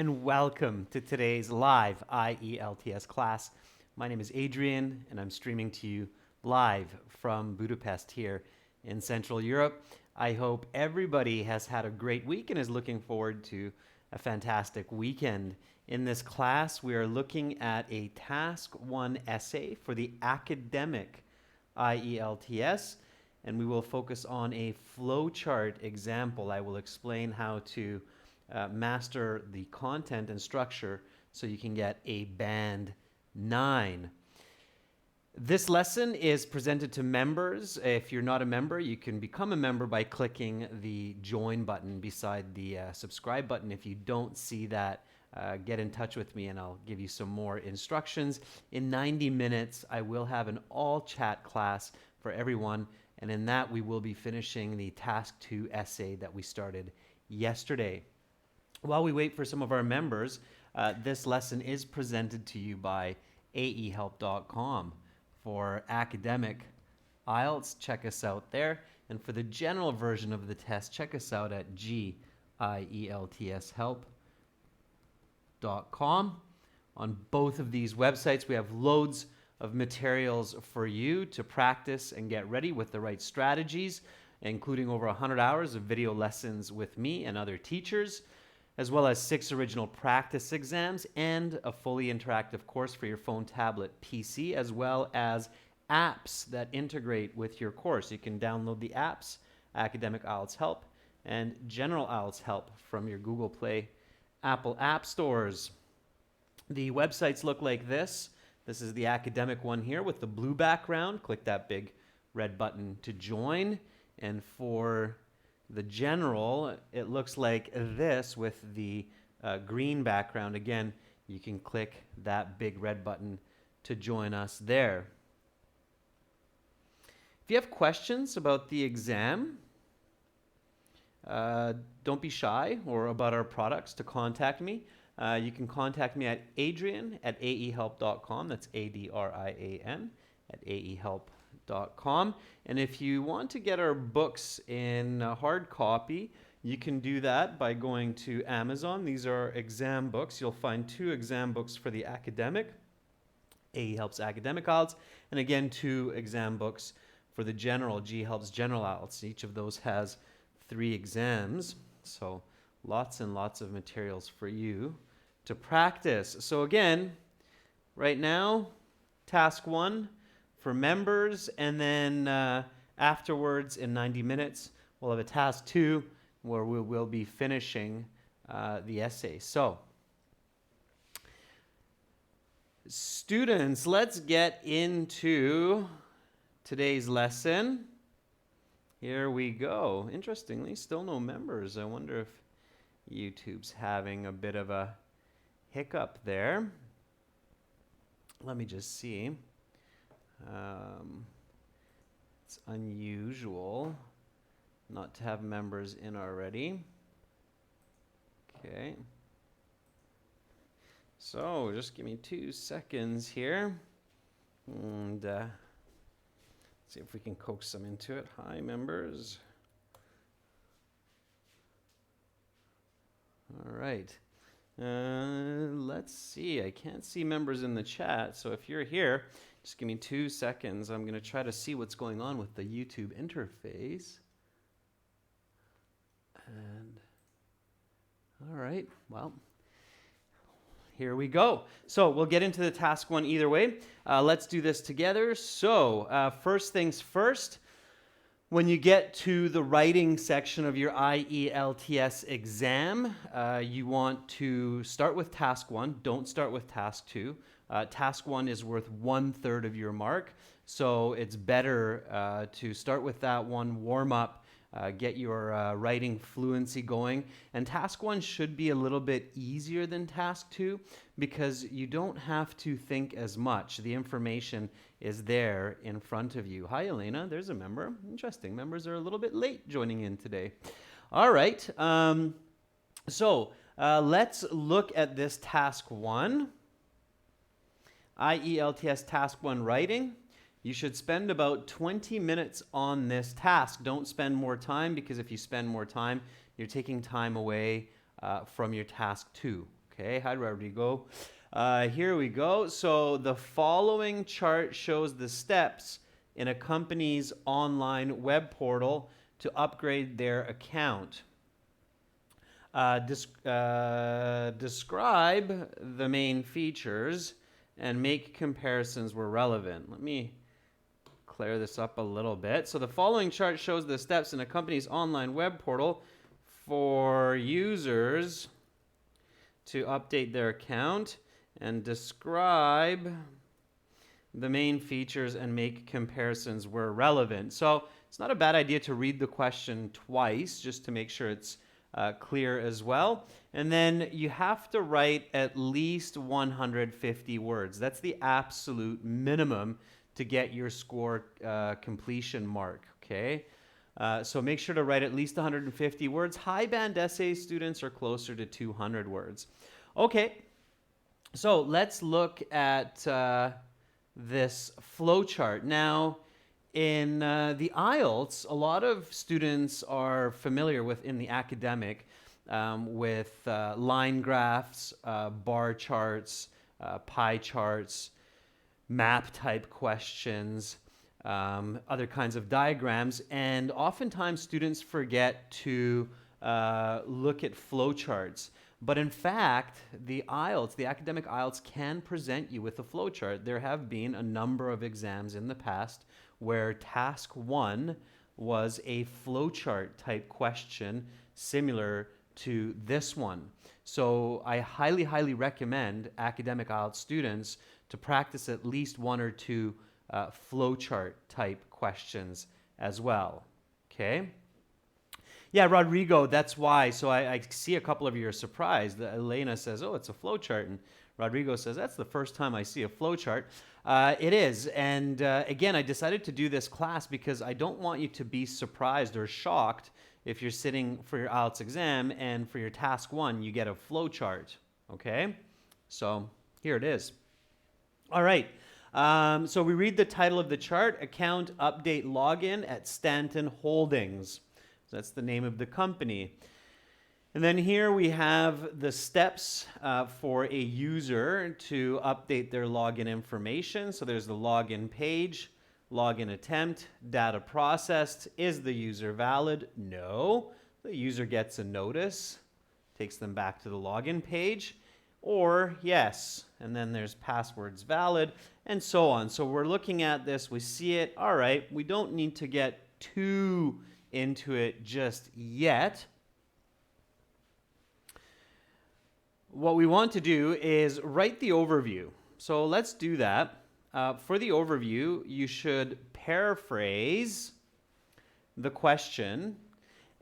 and welcome to today's live IELTS class. My name is Adrian, and I'm streaming to you live from Budapest here in Central Europe. I hope everybody has had a great week and is looking forward to a fantastic weekend. In this class, we are looking at a Task 1 essay for the academic IELTS, and we will focus on a flowchart example. I will explain how to master the content and structure so you can get a band 9. This lesson is presented to members. If you're not a member, you can become a member by clicking the join button beside the subscribe button. If you don't see that, get in touch with me and I'll give you some more instructions. In 90 minutes, I will have an all chat class for everyone, and in that we will be finishing the Task 2 essay that we started yesterday. While we wait for some of our members, this lesson is presented to you by aehelp.com. For academic IELTS, check us out there. And for the general version of the test, check us out at gieltshelp.com. On both of these websites, we have loads of materials for you to practice and get ready with the right strategies, including over 100 hours of video lessons with me and other teachers, as well as 6 original practice exams and a fully interactive course for your phone, tablet, PC, as well as apps that integrate with your course. You can download the apps, Academic IELTS Help and General IELTS Help, from your Google Play, Apple App Stores. The websites look like this. This is the academic one here with the blue background. Click that big red button to join. And for the general, it looks like this with the green background. Again, you can click that big red button to join us there. If you have questions about the exam, don't be shy, or about our products, to contact me. You can contact me at adrian@aehelp.com. That's ADRIAN at aehelp.com. And if you want to get our books in hard copy, you can do that by going to Amazon. These are exam books. You'll find 2 exam books for the academic, AE Helps Academic IELTS, and again 2 exam books for the general, G Helps General IELTS. Each of those has 3 exams, so lots and lots of materials for you to practice. So again, right now, Task 1 for members, and then afterwards in 90 minutes we'll have a Task 2 where we will be finishing the essay. So students, let's get into today's lesson. Here we go. Interestingly, still no members. I wonder if YouTube's having a bit of a hiccup there. Let me just see. It's unusual not to have members in already. Okay. So just give me 2 seconds here, and see if we can coax some into it. Hi, members. All right. Let's see. I can't see members in the chat, so if you're here, just give me 2 seconds. I'm going to try to see what's going on with the YouTube interface. And all right, well, here we go. So we'll get into the Task 1 either way. Let's do this together. So first things first, when you get to the writing section of your IELTS exam, you want to start with Task 1. Don't start with Task 2. Task 1 is worth 1/3 of your mark, so it's better to start with that one, warm up, get your writing fluency going. And Task 1 should be a little bit easier than Task 2 because you don't have to think as much. The information is there in front of you. Hi, Elena. There's a member. Interesting. Members are a little bit late joining in today. All right. So let's look at this Task 1. IELTS Task 1 writing. You should spend about 20 minutes on this task. Don't spend more time, because if you spend more time, you're taking time away from your Task 2. Okay, hi Rodrigo. Here we go. So the following chart shows the steps in a company's online web portal to upgrade their account. Describe the main features and make comparisons where relevant. Let me clear this up a little bit. So the following chart shows the steps in a company's online web portal for users to update their account and describe the main features and make comparisons where relevant. So it's not a bad idea to read the question twice just to make sure it's clear as well. And then you have to write at least 150 words. That's the absolute minimum to get your score completion mark, okay? So make sure to write at least 150 words. High band essay students are closer to 200 words. Okay, so let's look at this flowchart. Now, in the IELTS, a lot of students are familiar with, in the academic, with line graphs, bar charts, pie charts, map type questions, other kinds of diagrams, and oftentimes students forget to look at flowcharts. But in fact, the IELTS, the academic IELTS, can present you with a flowchart. There have been a number of exams in the past where task 1 was a flowchart type question similar to this one. So I highly, highly recommend academic IELTS students to practice at least 1 or 2 flowchart type questions as well. Okay? Yeah, Rodrigo, that's why. So I see a couple of you are surprised. Elena says, oh, it's a flowchart. And Rodrigo says, that's the first time I see a flowchart. It is. And again, I decided to do this class because I don't want you to be surprised or shocked if you're sitting for your IELTS exam and for your task 1, you get a flowchart. Okay? So here it is. All right. So we read the title of the chart, Account Update Login at Stanton Holdings. So that's the name of the company. And then here we have the steps for a user to update their login information. So there's the login page, login attempt, data processed. Is the user valid? No. The user gets a notice, takes them back to the login page, or yes. And then there's passwords valid, and so on. So we're looking at this, we see it. All right, we don't need to get too into it just yet. What we want to do is write the overview. So let's do that. For the overview, you should paraphrase the question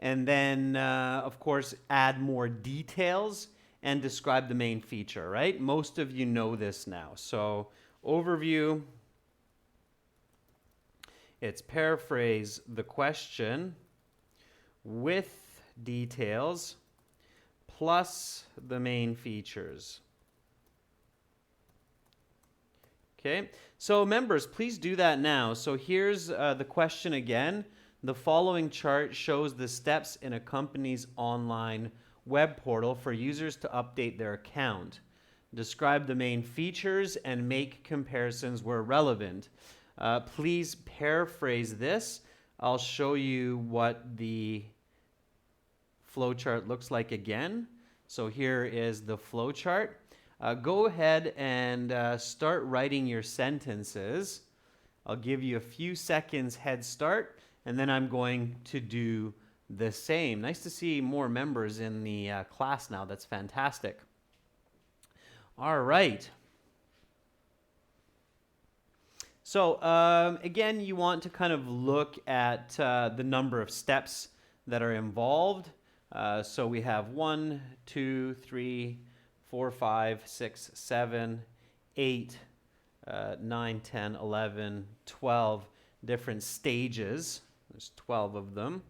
and then, of course, add more details and describe the main feature, right? Most of you know this now. So overview, it's paraphrase the question with details plus the main features. Okay, so members, please do that now. So here's the question again. The following chart shows the steps in a company's online web portal for users to update their account. Describe the main features and make comparisons where relevant. Please paraphrase this. I'll show you what the flowchart looks like again. So here is the flowchart. Go ahead and start writing your sentences. I'll give you a few seconds head start, and then I'm going to do the same. Nice to see more members in the class now. That's fantastic. All right. So again, you want to kind of look at the number of steps that are involved. So we have 1, 2, 3, 4, 5, 6, 7, 8, 9, 10, 11, 12 different stages. There's 12 of them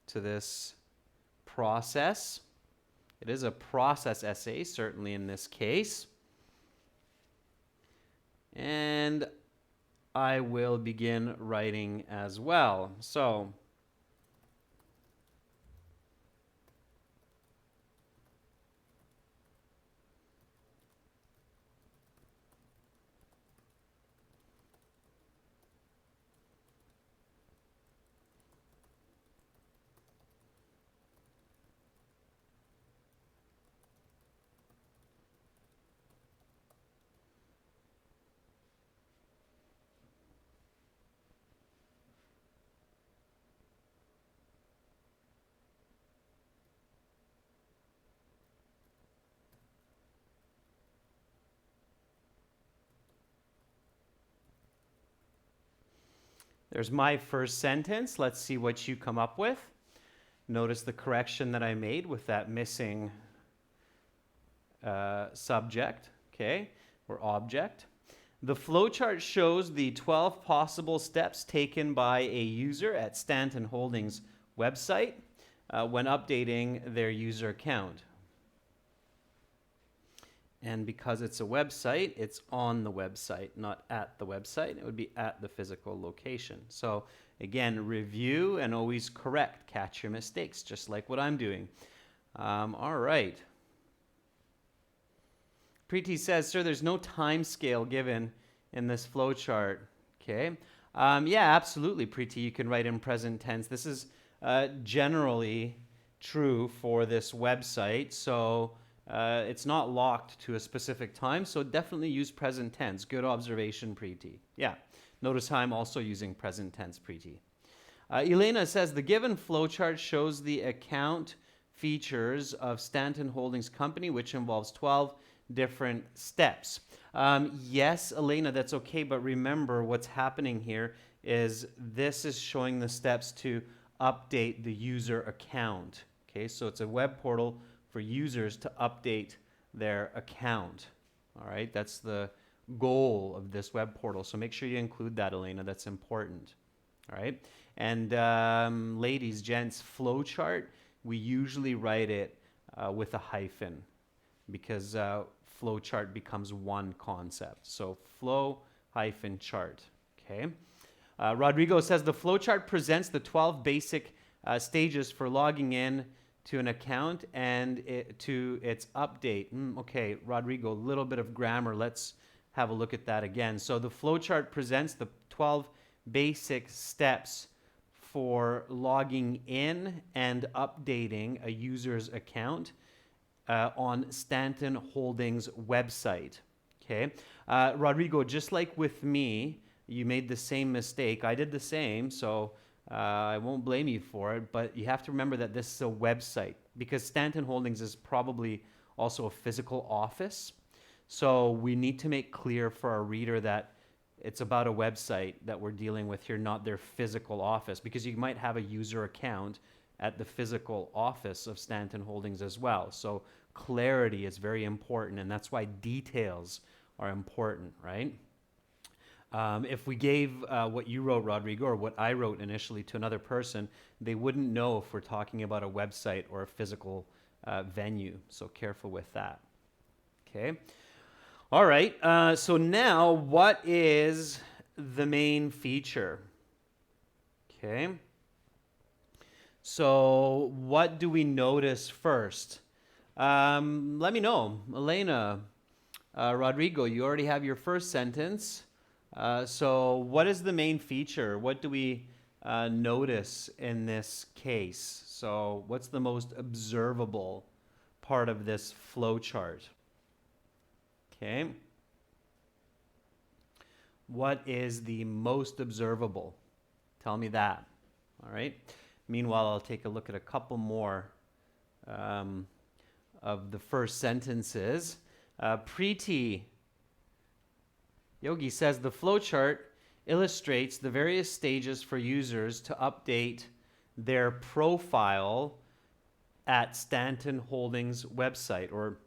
to this process. It is a process essay, certainly in this case. And I will begin writing as well. So There's my first sentence. Let's see what you come up with. Notice the correction that I made with that missing subject, okay, or object. The flowchart shows the 12 possible steps taken by a user at Stanton Holdings website when updating their user account. And because it's a website, it's on the website, not at the website. It would be at the physical location. So again, review and always correct. Catch your mistakes, just like what I'm doing. All right. Preeti says, sir, there's no time scale given in this flowchart. Okay. Yeah, absolutely, Preeti. You can write in present tense. This is generally true for this website. So it's not locked to a specific time, so definitely use present tense. Good observation, Preeti. Yeah, notice how I'm also using present tense, Preeti. Elena says, the given flowchart shows the account features of Stanton Holdings Company, which involves 12 different steps. Yes, Elena, that's okay, but remember what's happening here is this is showing the steps to update the user account. Okay, so it's a web portal for users to update their account. All right, that's the goal of this web portal. So make sure you include that, Elena. That's important. All right, and ladies, gents, flowchart, we usually write it with a hyphen because flowchart becomes one concept. So flow hyphen chart. Okay. Rodrigo says the flowchart presents the 12 basic stages for logging in to an account and to its update. Okay, Rodrigo, a little bit of grammar. Let's have a look at that again. So the flowchart presents the 12 basic steps for logging in and updating a user's account on Stanton Holdings website. Okay, Rodrigo, just like with me, you made the same mistake. I did the same, so I won't blame you for it, but you have to remember that this is a website because Stanton Holdings is probably also a physical office. So we need to make clear for our reader that it's about a website that we're dealing with here, not their physical office, because you might have a user account at the physical office of Stanton Holdings as well. So clarity is very important, and that's why details are important, right? If we gave what you wrote, Rodrigo, or what I wrote initially to another person, they wouldn't know if we're talking about a website or a physical venue. So careful with that. Okay. All right. So now, what is the main feature? Okay. So what do we notice first? Let me know. Elena, Rodrigo, you already have your first sentence. So what is the main feature? What do we notice in this case? So what's the most observable part of this flowchart? Okay. What is the most observable? Tell me that. All right. Meanwhile, I'll take a look at a couple more of the first sentences. Preeti Yogi says the flowchart illustrates the various stages for users to update their profile at Stanton Holdings website or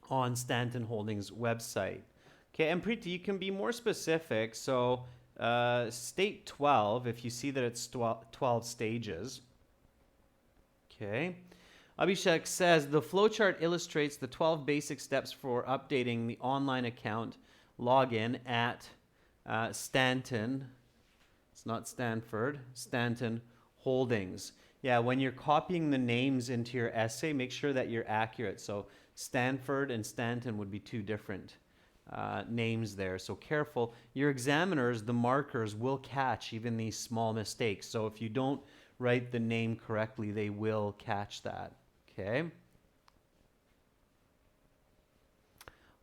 on Stanton Holdings website. Okay, and Preeti, you can be more specific. So state 12 if you see that it's 12 stages. Okay. Abhishek says the flowchart illustrates the 12 basic steps for updating the online account login at Stanton. It's not Stanford, Stanton Holdings. Yeah, when you're copying the names into your essay, make sure that you're accurate. So Stanford and Stanton would be two different names there. So careful. Your examiners, the markers, will catch even these small mistakes. So if you don't write the name correctly, they will catch that. Okay?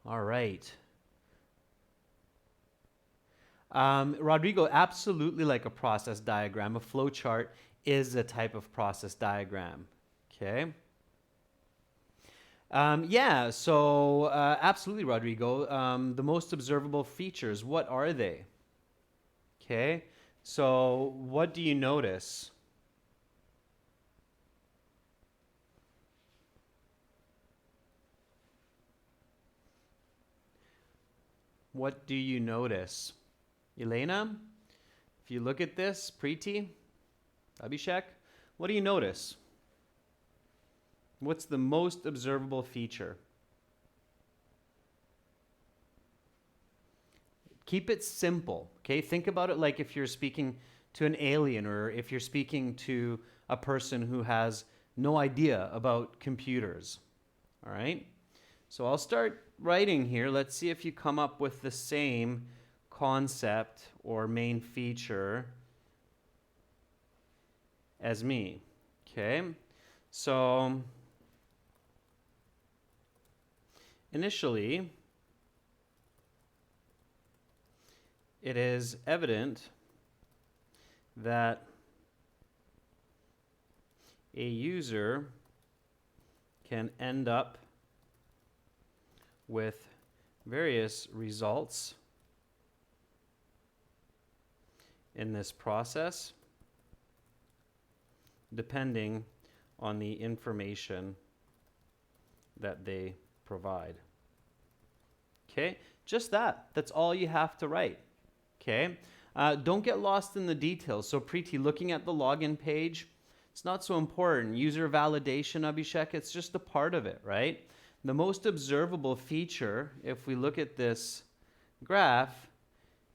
All right. Rodrigo, absolutely like a process diagram. A flowchart is a type of process diagram. Okay. Yeah, so absolutely, Rodrigo. The most observable features, what are they? Okay. So what do you notice? What do you notice? Elena, if you look at this, Preeti, Abhishek, what do you notice? What's the most observable feature? Keep it simple, okay? Think about it like if you're speaking to an alien or if you're speaking to a person who has no idea about computers, all right? So I'll start writing here. Let's see if you come up with the same concept or main feature as me, okay? So initially, it is evident that a user can end up with various results in this process depending on the information that they provide. Okay, just that. That's all you have to write. Okay, don't get lost in the details. So Preeti, looking at the login page, it's not so important. User validation, Abhishek, it's just a part of it, right? The most observable feature, if we look at this graph,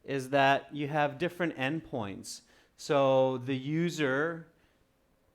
is that you have different endpoints. So the user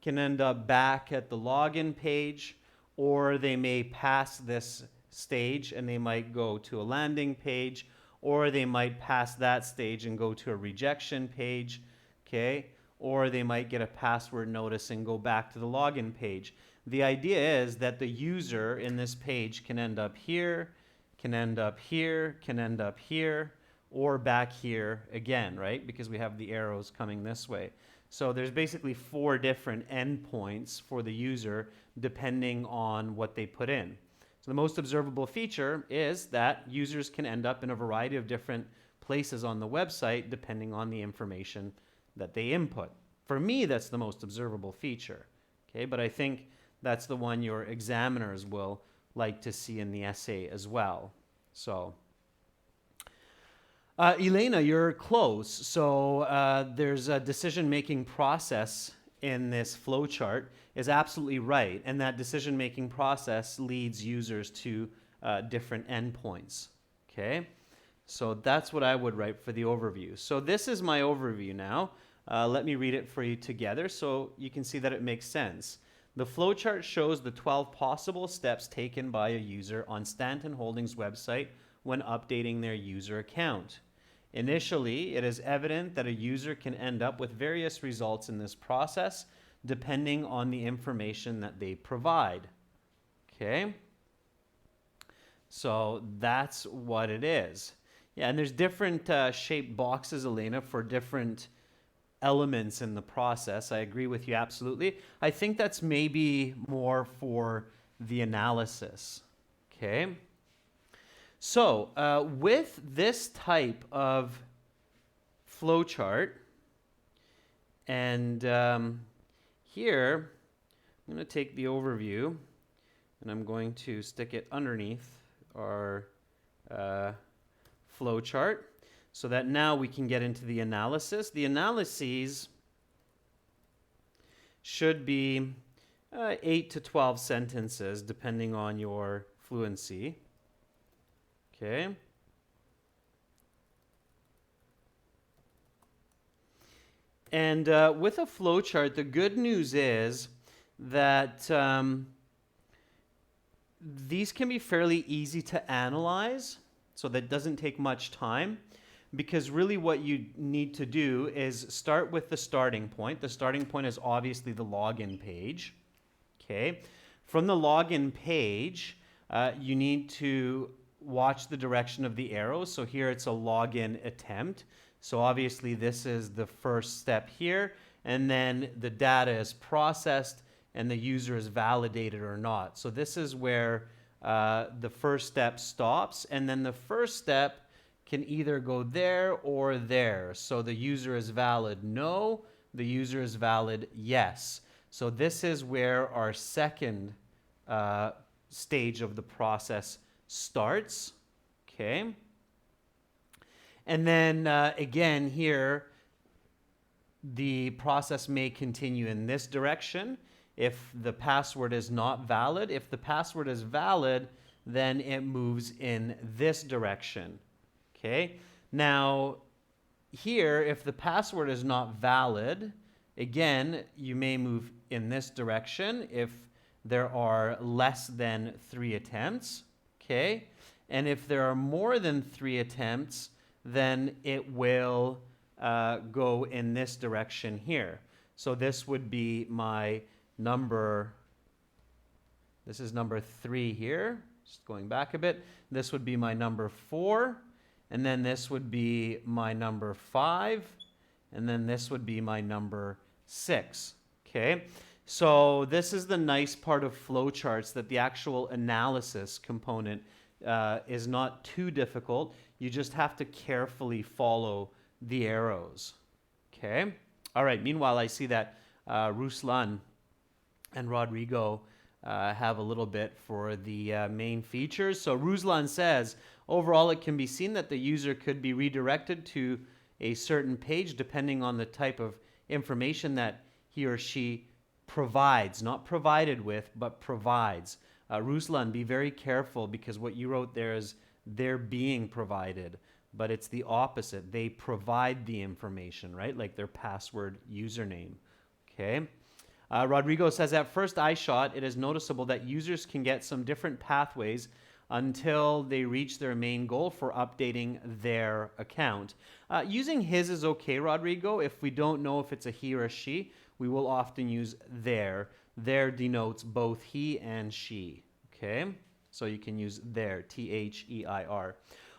can end up back at the login page, or they may pass this stage and they might go to a landing page, or they might pass that stage and go to a rejection page, okay? Or they might get a password notice and go back to the login page. The idea is that the user in this page can end up here, can end up here, can end up here, or back here again, right? Because we have the arrows coming this way. So there's basically 4 different endpoints for the user depending on what they put in. So the most observable feature is that users can end up in a variety of different places on the website depending on the information that they input. For me, that's the most observable feature, okay? But I think that's the one your examiners will like to see in the essay as well. So Elena, you're close. So there's a decision-making process in this flowchart is absolutely right. And that decision-making process leads users to different endpoints, okay? So that's what I would write for the overview. So this is my overview now. Let me read it for you together so you can see that it makes sense. The flowchart shows the 12 possible steps taken by a user on Stanton Holdings website when updating their user account. Initially, it is evident that a user can end up with various results in this process depending on the information that they provide. Okay? So that's what it is. Yeah, and there's different shaped boxes, Elena, for different elements in the process. I agree with you absolutely. I think that's maybe more for the analysis. Okay? So with this type of flowchart, and here I'm going to take the overview and I'm going to stick it underneath our flowchart so that now we can get into the analysis. The analyses should be 8 to 12 sentences depending on your fluency. Okay. And with a flowchart, the good news is that these can be fairly easy to analyze, so that doesn't take much time, because really what you need to do is start with the starting point. The starting point is obviously the login page. Okay. From the login page, you need to watch the direction of the arrows. So here it's a login attempt. So obviously this is the first step here, and then the data is processed and the user is validated or not. So this is where the first step stops, and then the first step can either go there or there. So the user is valid no, the user is valid yes. So this is where our second stage of the process starts. Okay. And then again here, the process may continue in this direction if the password is not valid. If the password is valid, then it moves in this direction. Okay. Now, here, if the password is not valid, again, you may move in this direction if there are less than 3 attempts. Okay. And if there are more than 3 attempts, then it will go in this direction here. So this would be my number. This is number 3 here. Just going back a bit. This would be my number 4. And then this would be my number 5. And then this would be my number 6. Okay. So this is the nice part of flowcharts, that the actual analysis component is not too difficult. You just have to carefully follow the arrows. Okay. All right. Meanwhile, I see that Ruslan and Rodrigo have a little bit for the main features. So Ruslan says, overall, it can be seen that the user could be redirected to a certain page depending on the type of information that he or she provides, not provided with, but provides. Ruslan, be very careful, because what you wrote there is they're being provided, but it's the opposite. They provide the information, right? Like their password username. Okay. Rodrigo says, at first eye shot, it is noticeable that users can get some different pathways until they reach their main goal for updating their account. Using his is okay, Rodrigo. If we don't know if it's a he or a she, we will often use their. Their denotes both he and she. Okay? So you can use their, T-H-E-I-R.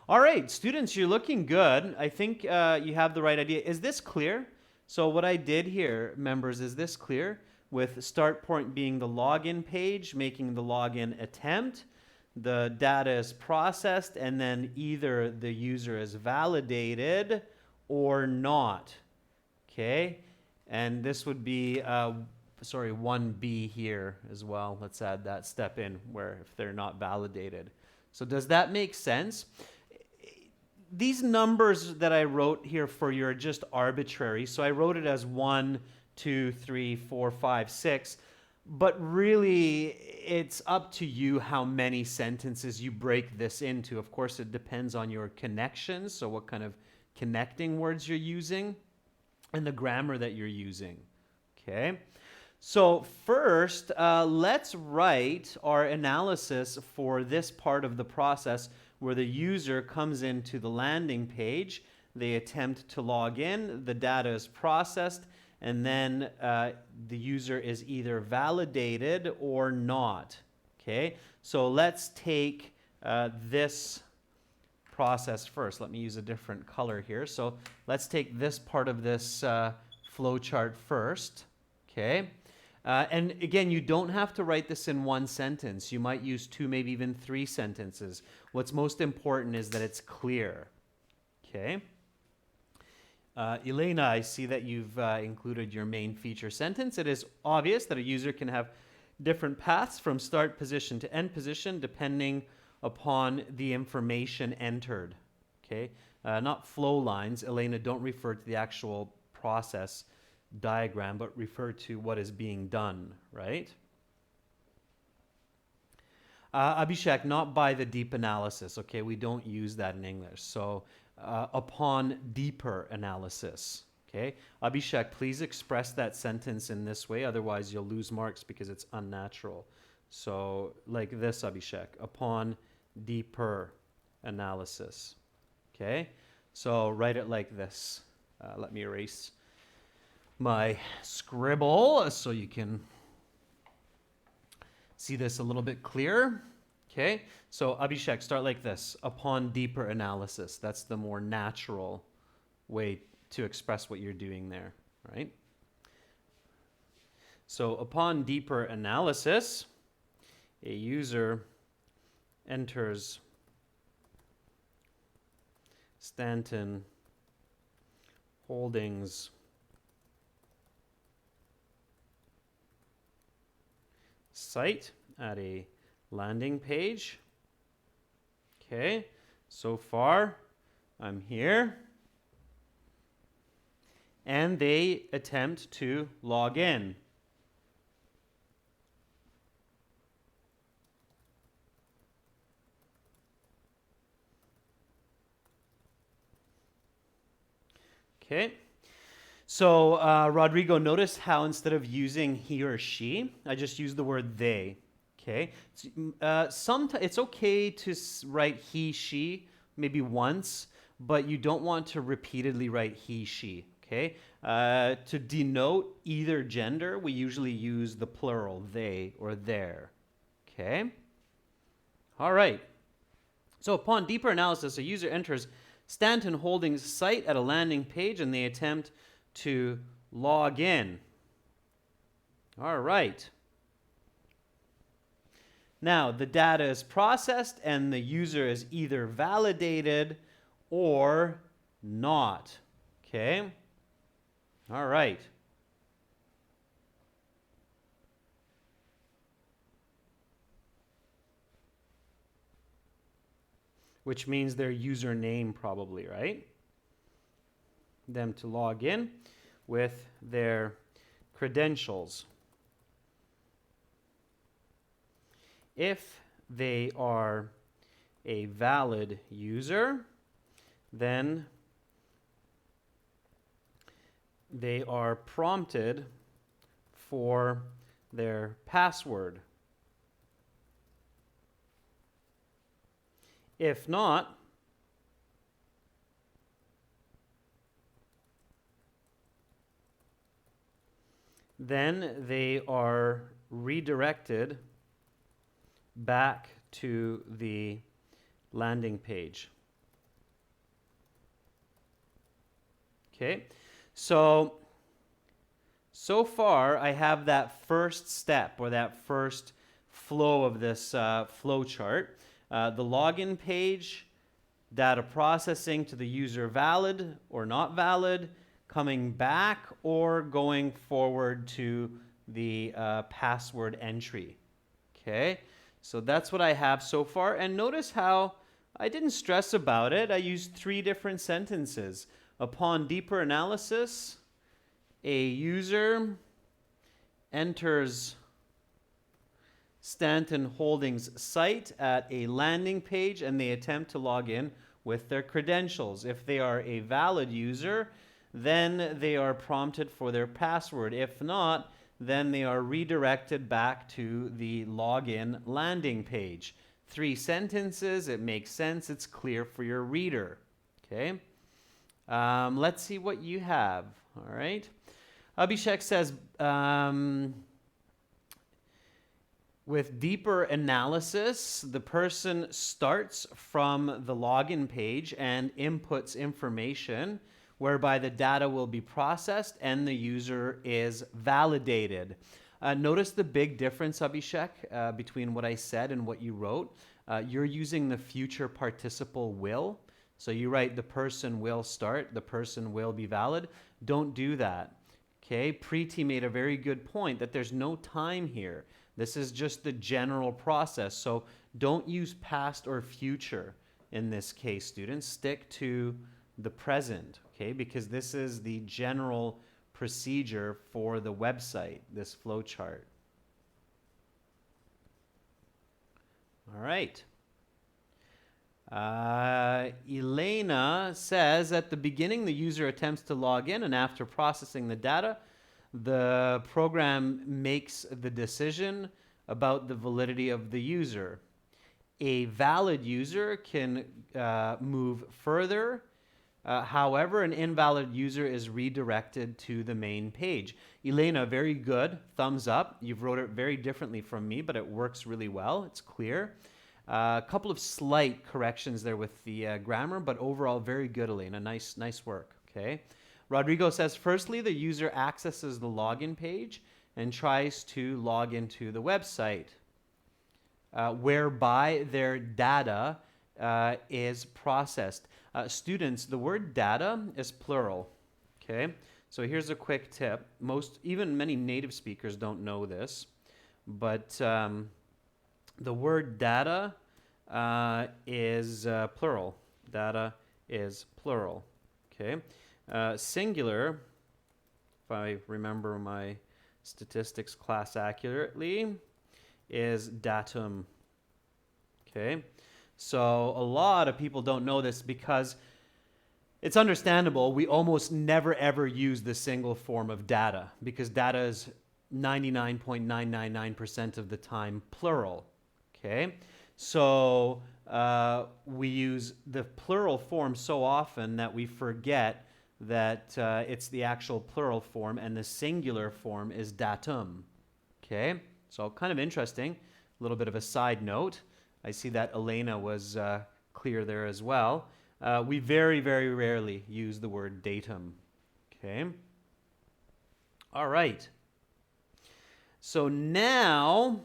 All right, students, you're looking good. I think you have the right idea. Is this clear? So what I did here, members, is this clear? With start point being the login page, making the login attempt, the data is processed, and then either the user is validated or not. Okay? And this would be, 1B here as well. Let's add that step in where if they're not validated. So does that make sense? These numbers that I wrote here for you are just arbitrary. So I wrote it as 1, 2, 3, 4, 5, 6. But really, it's up to you how many sentences you break this into. Of course, it depends on your connections, so what kind of connecting words you're using, and the grammar that you're using. Okay? So first, let's write our analysis for this part of the process where the user comes into the landing page, they attempt to log in, the data is processed, and then the user is either validated or not. Okay, so let's take this process first. Let me use a different color here. So let's take this part of this flowchart first. Okay, and again, you don't have to write this in one sentence. You might use 2, maybe even 3 sentences. What's most important is that it's clear. Okay. Elena, I see that you've included your main feature sentence. It is obvious that a user can have different paths from start position to end position depending upon the information entered. Okay, not flow lines. Elena, don't refer to the actual process diagram, but refer to what is being done, right? Abhishek, not by the deep analysis. Okay, we don't use that in English. So upon deeper analysis. Okay, Abhishek, please express that sentence in this way, otherwise you'll lose marks because it's unnatural. So like this, Abhishek, upon deeper analysis. Okay, so write it like this. Let me erase my scribble so you can see this a little bit clearer. Okay, so Abhishek, start like this. Upon deeper analysis. That's the more natural way to express what you're doing there, right? So upon deeper analysis, a user enters Stanton Holdings site at a landing page. Okay, so far I'm here. And they attempt to log in. Okay. So Rodrigo, notice how instead of using he or she, I just use the word they. Okay. Sometimes it's okay to write he, she, maybe once, but you don't want to repeatedly write he, she. Okay. To denote either gender, we usually use the plural, they or their. Okay. All right. So upon deeper analysis, a user enters Stanton Holdings site at a landing page and they attempt to log in. All right. Now, the data is processed and the user is either validated or not. Okay? All right. Which means their username probably, right? Them to log in with their credentials. If they are a valid user, then they are prompted for their password. If not, then they are redirected back to the landing page. Okay, so far I have that first step or that first flow of this flow chart. The login page, data processing to the user valid or not valid, coming back or going forward to the password entry. Okay, so that's what I have so far. And notice how I didn't stress about it. I used 3 different sentences. Upon deeper analysis, a user enters Stanton Holdings site at a landing page and they attempt to log in with their credentials. If they are a valid user, then they are prompted for their password. If not, then they are redirected back to the login landing page. 3 sentences, it makes sense, it's clear for your reader. Okay, let's see what you have. All right, Abhishek says, with deeper analysis, the person starts from the login page and inputs information whereby the data will be processed and the user is validated. Notice the big difference, Abhishek, between what I said and what you wrote. You're using the future participle will. So you write the person will start, the person will be valid. Don't do that. Okay, Preeti made a very good point that there's no time here. This is just the general process. So don't use past or future in this case, students. Stick to the present, okay? Because this is the general procedure for the website, this flow chart. All right. Elena says, at the beginning, the user attempts to log in, and after processing the data, the program makes the decision about the validity of the user. A valid user can move further. However, an invalid user is redirected to the main page. Elena, very good. Thumbs up. You've wrote it very differently from me, but it works really well. It's clear. A couple of slight corrections there with the grammar, but overall very good, Elena. Nice work. Okay. Rodrigo says, firstly, the user accesses the login page and tries to log into the website, whereby their data is processed. Students, the word data is plural. Okay, so here's a quick tip. Even many native speakers don't know this, but the word data is plural. Data is plural. Okay, singular, if I remember my statistics class accurately, is datum. Okay, so a lot of people don't know this because it's understandable. We almost never ever use the single form of data because data is 99.999% of the time plural. Okay, so we use the plural form so often that we forget that it's the actual plural form and the singular form is datum. Okay, so kind of interesting. A little bit of a side note. I see that Elena was clear there as well. We very, very rarely use the word datum. Okay. All right. So now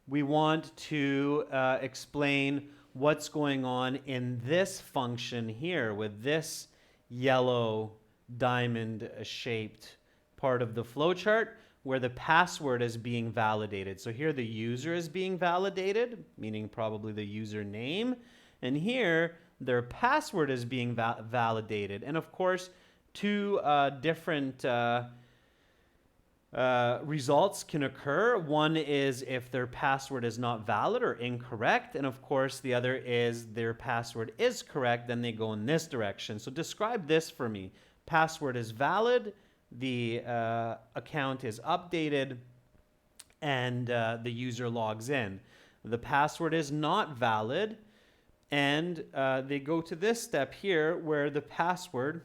we want to explain what's going on in this function here with this yellow diamond-shaped part of the flowchart where the password is being validated. So here the user is being validated, meaning probably the username, and here their password is being validated. And of course, two different results can occur. One is if their password is not valid or incorrect, and of course the other is their password is correct, then they go in this direction. So describe this for me. Password is valid, the account is updated, and the user logs in. The password is not valid, and they go to this step here where the password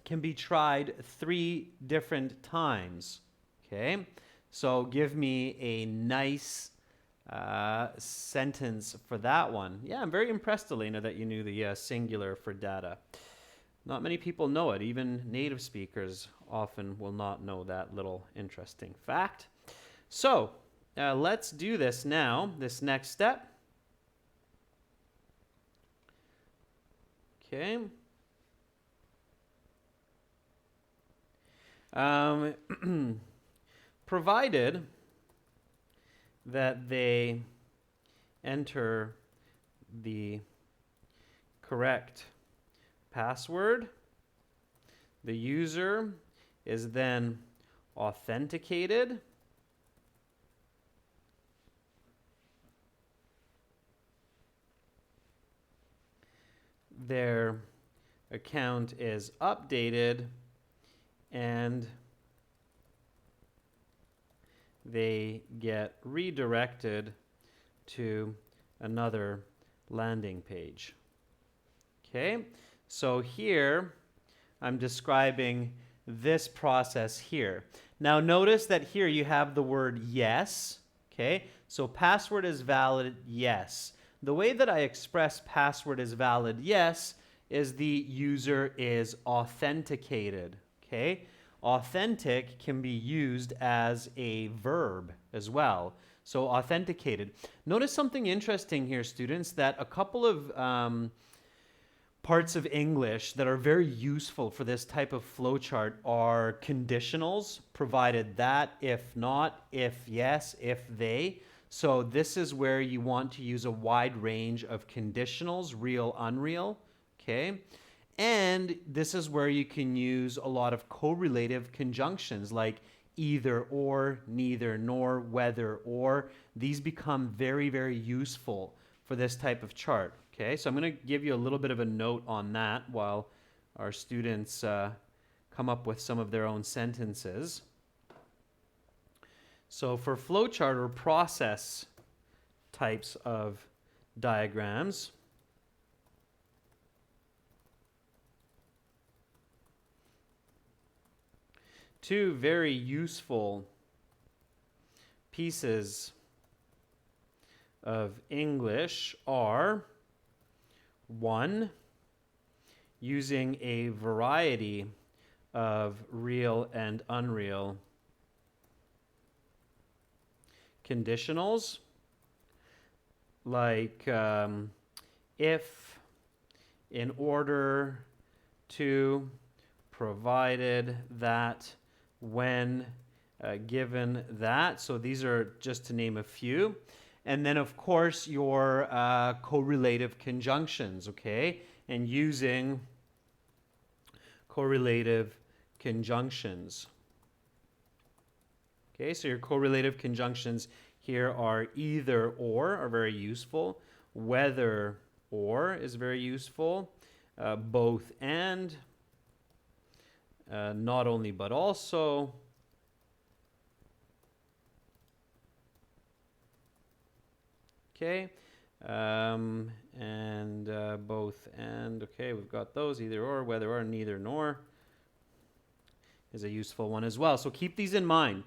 can be tried 3 different times. Okay, so give me a nice sentence for that one. Yeah, I'm very impressed, Elena, that you knew the singular for data. Not many people know it. Even native speakers often will not know that little interesting fact. So let's do this now, this next step. Okay. Provided that they enter the correct password, the user is then authenticated. Their account is updated and they get redirected to another landing page. Okay, so here I'm describing this process here. Now notice that here you have the word yes. Okay, so password is valid, yes. The way that I express password is valid, yes, is the user is authenticated. Okay, authentic can be used as a verb as well. So authenticated. Notice something interesting here, students, that a couple of parts of English that are very useful for this type of flowchart are conditionals, provided that, if not, if yes, if they. So this is where you want to use a wide range of conditionals, real, unreal, okay? And this is where you can use a lot of correlative conjunctions like either or, neither, nor, whether, or. These become very, very useful for this type of chart. Okay, so I'm going to give you a little bit of a note on that while our students come up with some of their own sentences. So for flowchart or process types of diagrams, two very useful pieces of English are: one, using a variety of real and unreal conditionals, like if, in order to, provided that, when, given that. So these are just to name a few. And then, of course, your correlative conjunctions, okay? And using correlative conjunctions. Okay, so your correlative conjunctions here are either or are very useful. Whether or is very useful. Both and. Not only but also. Okay. And both and. Okay, we've got those. Either or, whether or, neither nor is a useful one as well. So keep these in mind.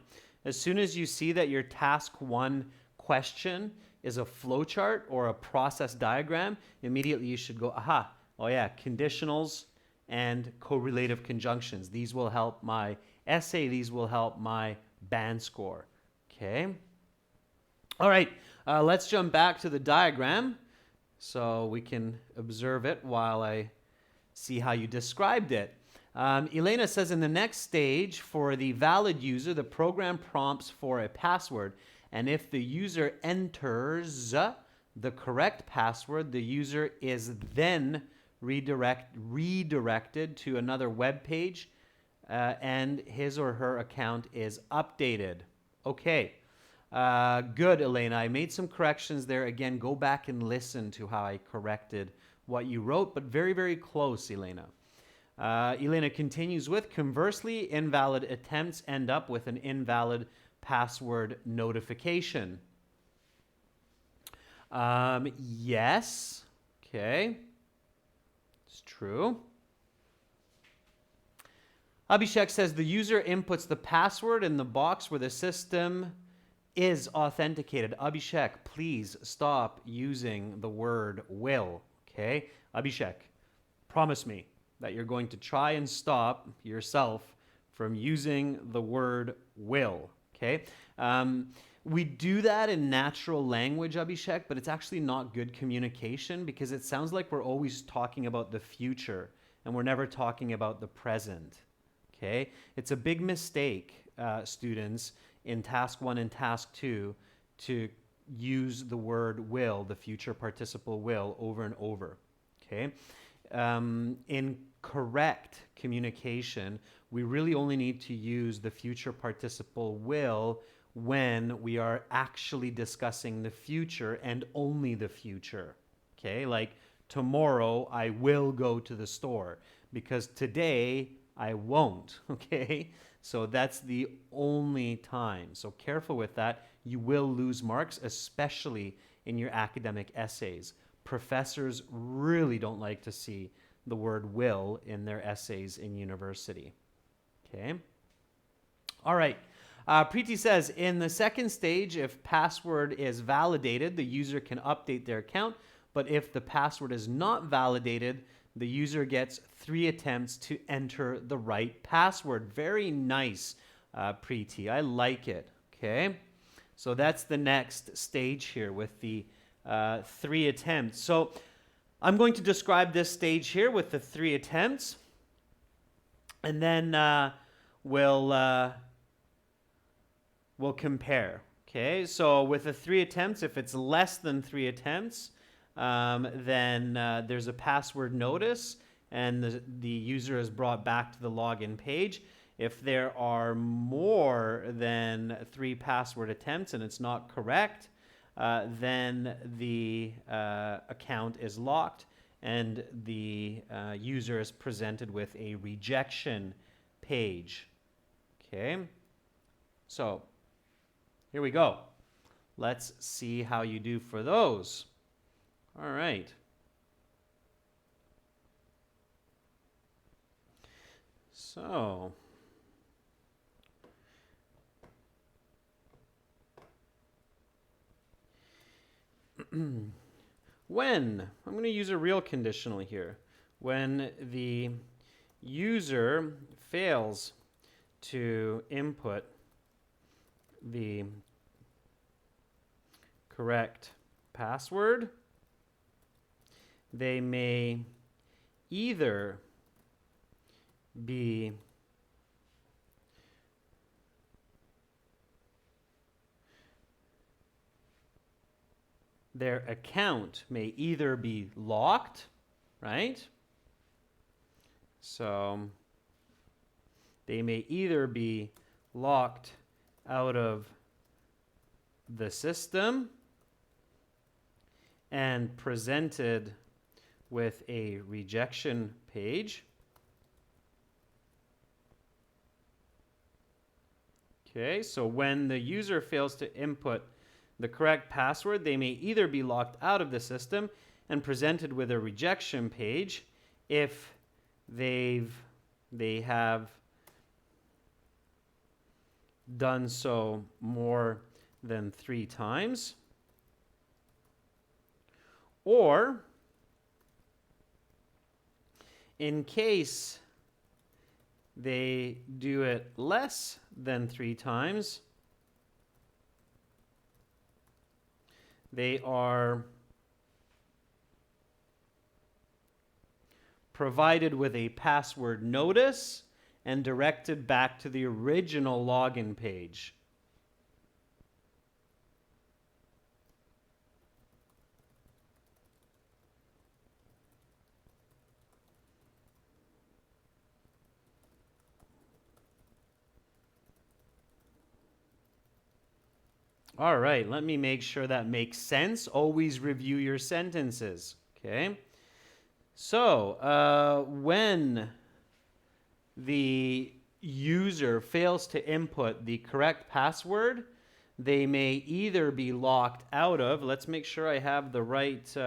As soon as you see that your task 1 question is a flowchart or a process diagram, immediately you should go, aha, oh yeah, conditionals and correlative conjunctions. These will help my essay. These will help my band score. Okay. All right. Let's jump back to the diagram so we can observe it while I see how you described it. Elena says in the next stage, for the valid user, the program prompts for a password. And if the user enters the correct password, the user is then redirected to another web page and his or her account is updated. Okay. Good, Elena. I made some corrections there. Again, go back and listen to how I corrected what you wrote, but very, very close, Elena. Elena continues with, conversely, invalid attempts end up with an invalid password notification. Yes. Okay. It's true. Abhishek says the user inputs the password in the box where the system is authenticated. Abhishek, please stop using the word will. Okay? Abhishek, promise me that you're going to try and stop yourself from using the word will. Okay? We do that in natural language, Abhishek, but it's actually not good communication because it sounds like we're always talking about the future and we're never talking about the present. Okay? It's a big mistake, students, in task 1 and task 2 to use the word will, the future participle will, over and over. Okay? In correct communication, we really only need to use the future participle will when we are actually discussing the future and only the future. Okay? Like, tomorrow I will go to the store because today I won't. Okay? So that's the only time. So careful with that. You will lose marks, especially in your academic essays. Professors really don't like to see the word will in their essays in university. Okay? All right. Preeti says, in the second stage, if password is validated, the user can update their account. But if the password is not validated, the user gets 3 attempts to enter the right password. Very nice, Preeti. I like it. Okay? So that's the next stage here with the 3 attempts. So I'm going to describe this stage here with the 3 attempts. And then we'll compare. Okay? So with the 3 attempts, if it's less than 3 attempts, then there's a password notice and the user is brought back to the login page. If there are more than 3 password attempts and it's not correct, then the account is locked and the user is presented with a rejection page. Okay, so here we go. Let's see how you do for those. All right. So when, I'm going to use a real conditional here, when the user fails to input the correct password, they may either be their account may either be locked, right? So they may either be locked out of the system and presented with a rejection page. Okay, so when the user fails to input the correct password, they may either be locked out of the system and presented with a rejection page if they have done so more than 3 times, or in case they do it less than 3 times, they are provided with a password notice and directed back to the original login page. All right, let me make sure that makes sense. Always review your sentences, okay? So, when the user fails to input the correct password, they may either be locked out of, let's make sure I have the right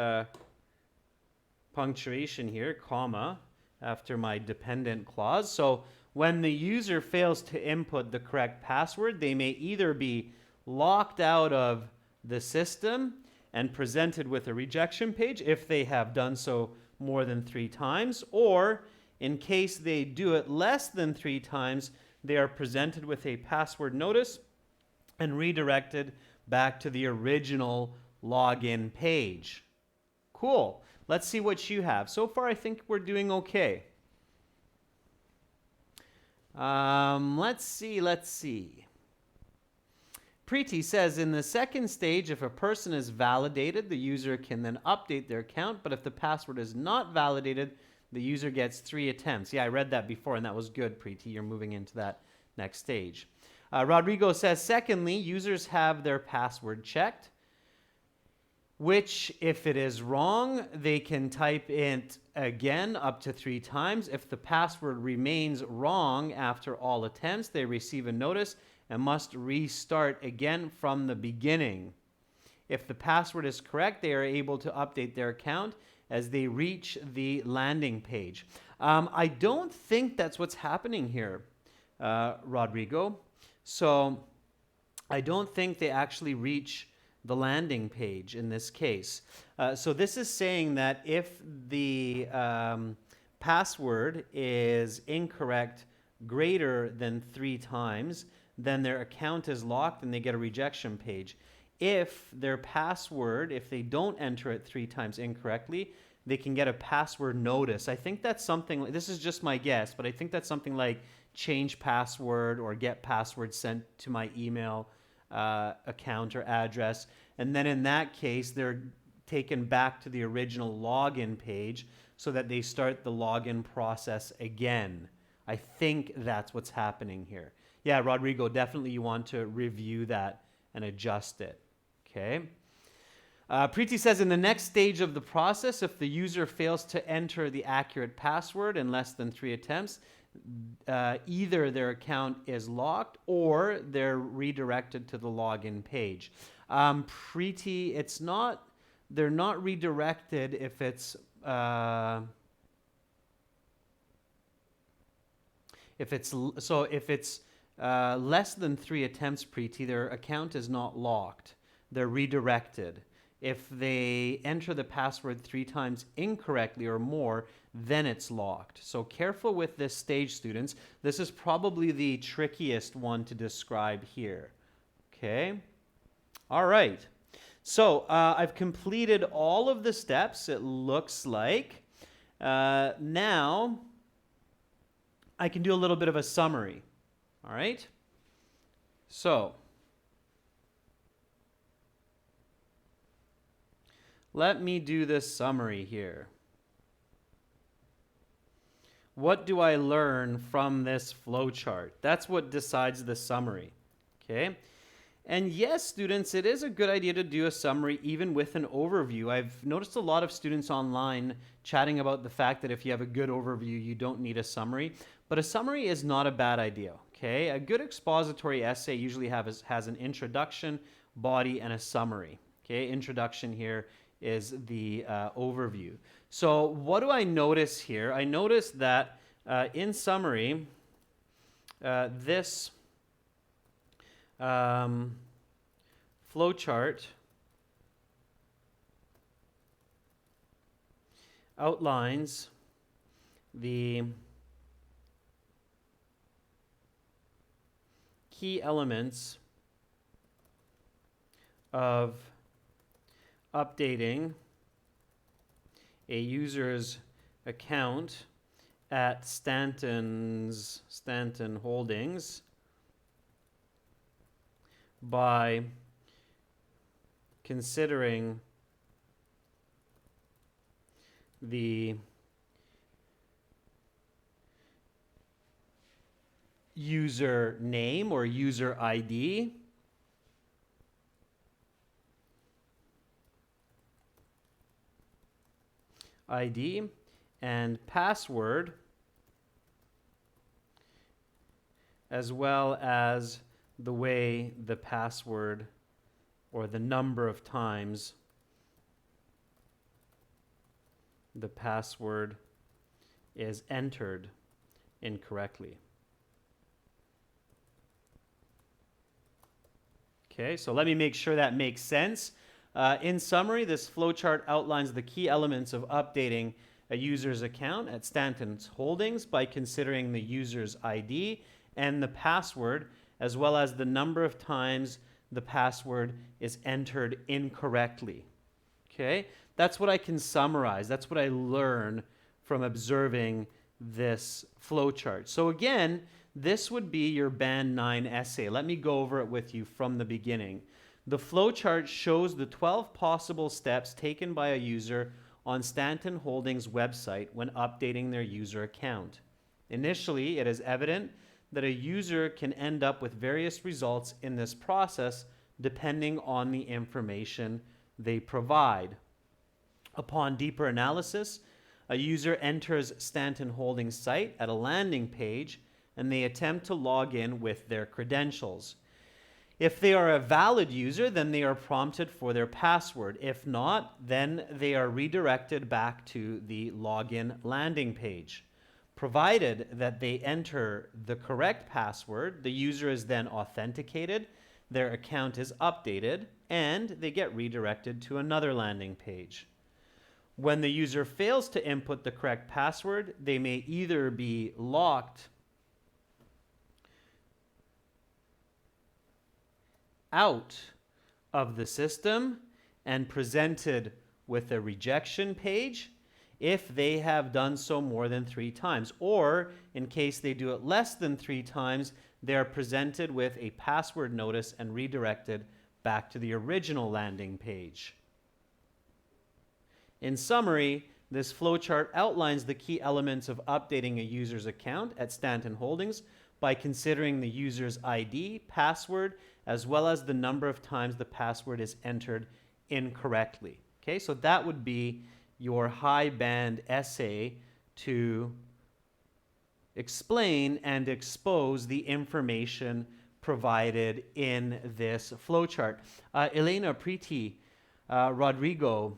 punctuation here, comma, after my dependent clause. So, when the user fails to input the correct password, they may either be locked out of the system and presented with a rejection page if they have done so more than 3 times, or in case they do it less than 3 times, they are presented with a password notice and redirected back to the original login page. Cool. Let's see what you have. So far, I think we're doing okay. Let's see. Preeti says, in the second stage, if a person is validated, the user can then update their account, but if the password is not validated, the user gets 3 attempts. Yeah, I read that before, and that was good, Preeti. You're moving into that next stage. Rodrigo says, secondly, users have their password checked, which, if it is wrong, they can type it again up to 3 times. If the password remains wrong after all attempts, they receive a notice and must restart again from the beginning. If the password is correct, they are able to update their account as they reach the landing page. I don't think that's what's happening here, Rodrigo. So I don't think they actually reach the landing page in this case. So this is saying that if the password is incorrect greater than 3 times, then their account is locked and they get a rejection page. If their password, if they don't enter it 3 times incorrectly, they can get a password notice. I think that's something, this is just my guess, but I think that's something like change password or get password sent to my email account or address. And then in that case, they're taken back to the original login page so that they start the login process again. I think that's what's happening here. Yeah, Rodrigo, definitely you want to review that and adjust it, okay? Preeti says, in the next stage of the process, if the user fails to enter the accurate password in less than 3 attempts, either their account is locked or they're redirected to the login page. Preeti, they're not redirected if it's less than 3 attempts, Preeti, their account is not locked. They're redirected. If they enter the password 3 times incorrectly or more, then it's locked. So careful with this stage, students. This is probably the trickiest one to describe here. Okay? All right. So I've completed all of the steps, it looks like. Now I can do a little bit of a summary. All right? So let me do this summary here. What do I learn from this flowchart? That's what decides the summary. Okay? And yes, students, it is a good idea to do a summary even with an overview. I've noticed a lot of students online chatting about the fact that if you have a good overview, you don't need a summary. But a summary is not a bad idea, okay? A good expository essay usually has an introduction, body, and a summary, okay? Introduction here is the overview. So what do I notice here? I notice that in summary, this flowchart outlines the key elements of updating a user's account at Stanton Holdings by considering the user name or user ID, and password, as well as the way the password or the number of times the password is entered incorrectly. Okay, so let me make sure that makes sense. In summary, this flowchart outlines the key elements of updating a user's account at Stanton's Holdings by considering the user's ID and the password, as well as the number of times the password is entered incorrectly. Okay, that's what I can summarize. That's what I learn from observing this flowchart. So again, this would be your Band 9 essay. Let me go over it with you from the beginning. The flowchart shows the 12 possible steps taken by a user on Stanton Holdings' website when updating their user account. Initially, it is evident that a user can end up with various results in this process depending on the information they provide. Upon deeper analysis, a user enters Stanton Holdings' site at a landing page and they attempt to log in with their credentials. If they are a valid user, then they are prompted for their password. If not, then they are redirected back to the login landing page. Provided that they enter the correct password, the user is then authenticated, their account is updated, and they get redirected to another landing page. When the user fails to input the correct password, they may either be locked out of the system and presented with a rejection page if they have done so more than 3 times, or in case they do it less than 3 times, they are presented with a password notice and redirected back to the original landing page. In summary, this flowchart outlines the key elements of updating a user's account at Stanton Holdings by considering the user's ID, password, as well as the number of times the password is entered incorrectly. Okay, so that would be your high band essay to explain and expose the information provided in this flowchart. Elena, Preeti, Rodrigo,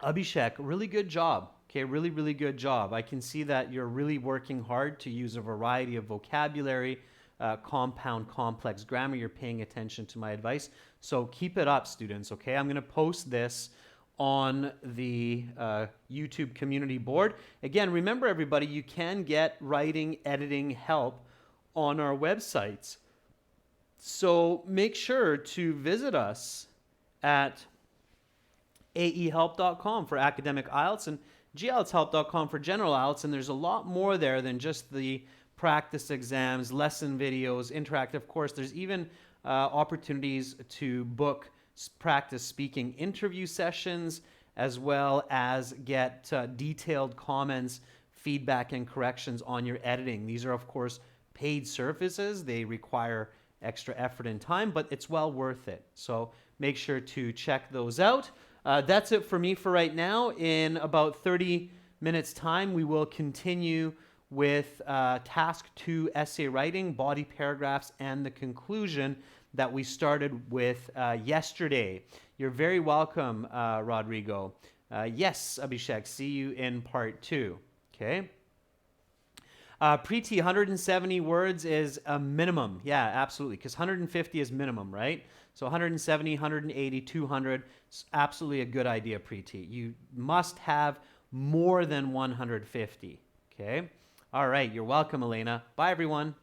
Abhishek, really good job. Okay, really, really good job. I can see that you're really working hard to use a variety of vocabulary, compound, complex grammar. You're paying attention to my advice. So keep it up, students, okay? I'm going to post this on the YouTube community board. Again, remember everybody, you can get writing, editing help on our websites. So make sure to visit us at aehelp.com for academic IELTS and gltshelp.com for general IELTS. And there's a lot more there than just the practice exams, lesson videos, interactive course. There's even opportunities to book practice speaking interview sessions, as well as get detailed comments, feedback, and corrections on your editing. These are, of course, paid services. They require extra effort and time, but it's well worth it. So make sure to check those out. That's it for me for right now. In about 30 minutes time, we will continue with task 2 essay writing, body paragraphs, and the conclusion that we started with yesterday. You're very welcome, Rodrigo. Yes, Abhishek, see you in part 2. Okay. Preeti, 170 words is a minimum. Yeah, absolutely, because 150 is minimum, right? So 170, 180, 200 is absolutely a good idea, Preeti. You must have more than 150, okay? All right, you're welcome, Elena. Bye, everyone.